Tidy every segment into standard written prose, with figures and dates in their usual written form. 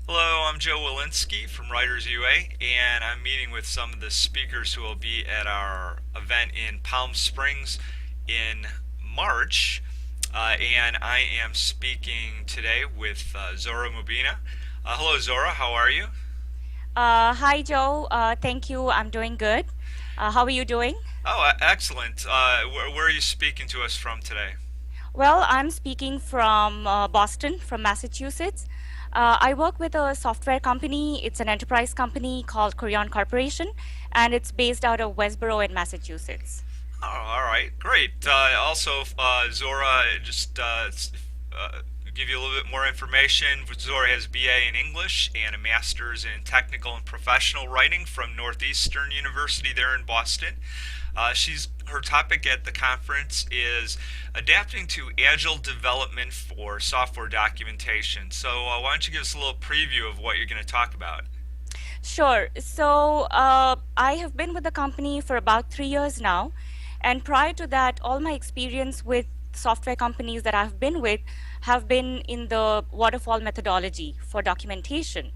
Hello, I'm Joe Walensky from WritersUA, and I'm meeting with some of the speakers who will be at our event in Palm Springs in March. And I am speaking today with Zohra Mubeena. Hello, Zohra, how are you? Hi, Joe. Thank you. I'm doing good. How are you doing? Oh, excellent. Where are you speaking to us from today? Well, I'm speaking from Boston, from Massachusetts. I work with a software company. It's an enterprise company called Corian Corporation, and it's based out of Westboro in Massachusetts. Oh, all right, great. Also, Zora, just give you a little bit more information. Zora has BA in English and a master's in technical and professional writing from Northeastern University there in Boston. She's her topic at the conference is adapting to agile development for software documentation. So, why don't you give us a little preview of what you're going to talk about? Sure. I have been with the company for about 3 years now. And prior to that, all my experience with software companies that I've been with have been in the waterfall methodology for documentation.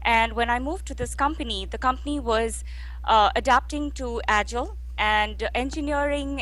And when I moved to this company, the company was adapting to Agile and engineering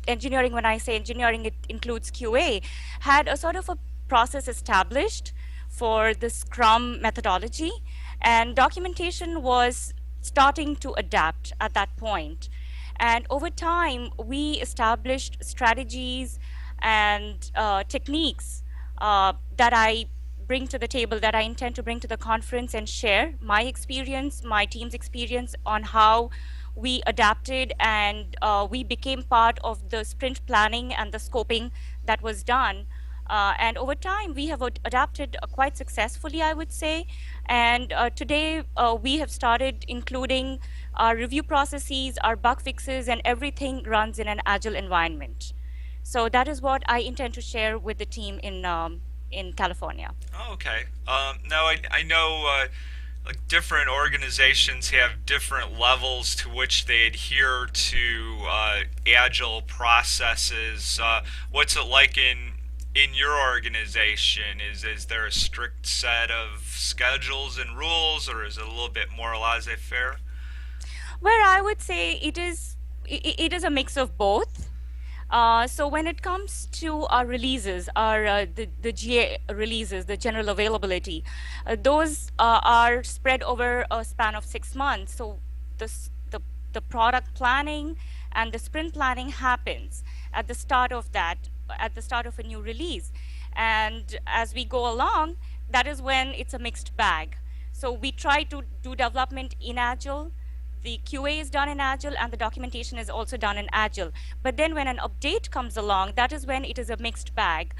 engineering, when I say engineering, it includes QA, had a sort of a process established for the Scrum methodology, and documentation was starting to adapt at that point. And over time, we established strategies and techniques that I bring to the table, that I intend to bring to the conference and share my experience, my team's experience on how we adapted and we became part of the sprint planning and the scoping that was done. And over time, we have adapted quite successfully, I would say. And today, we have started including our review processes, our bug fixes, and everything runs in an agile environment. So that is what I intend to share with the team in California. Oh, okay. Now I know like different organizations have different levels to which they adhere to agile processes. What's it like in your organization? Is there a strict set of schedules and rules, or is it a little bit more laissez-faire? Where I would say it is a mix of both. So when it comes to our releases, our the GA releases, the general availability, those are spread over a span of 6 months. So the s- the product planning and the sprint planning happens at the start of at the start of a new release, and as we go along, that is when it's a mixed bag. So we try to do development in Agile, the QA is done in Agile, and the documentation is also done in Agile. But then when an update comes along, that is when it is a mixed bag.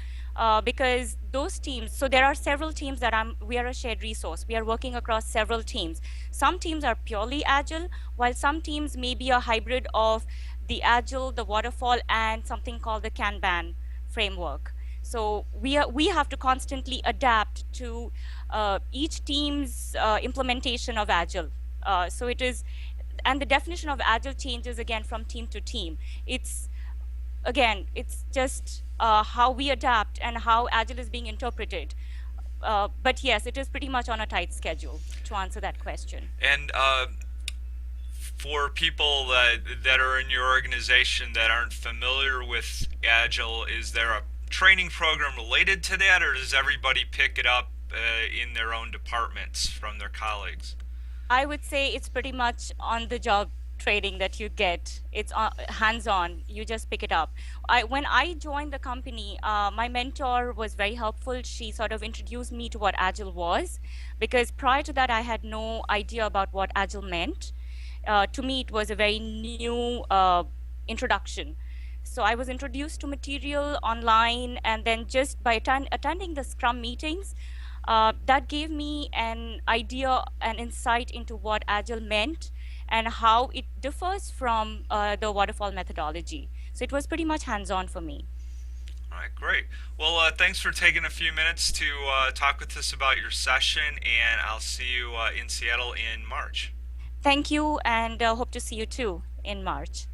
Because those teams, so there are several teams we are a shared resource. We are working across several teams. Some teams are purely Agile, while some teams may be a hybrid of the Agile, the waterfall, and something called the Kanban framework. So we have to constantly adapt to each team's implementation of Agile. So it is, and the definition of Agile changes again from team to team. It's again, it's just how we adapt and how Agile is being interpreted. But yes, it is pretty much on a tight schedule to answer that question. And for people that are in your organization that aren't familiar with Agile, is there a training program related to that, or does everybody pick it up in their own departments from their colleagues? I would say it's pretty much on the job training that you get. It's hands on. You just pick it up. When I joined the company, my mentor was very helpful. She sort of introduced me to what Agile was, because prior to that, I had no idea about what Agile meant. To me, it was a very new introduction. So I was introduced to material online, and then just by attending the Scrum meetings, that gave me an idea, an insight into what Agile meant and how it differs from the waterfall methodology. So it was pretty much hands-on for me. All right, great. Well, thanks for taking a few minutes to talk with us about your session, and I'll see you in Seattle in March. Thank you, and hope to see you too in March.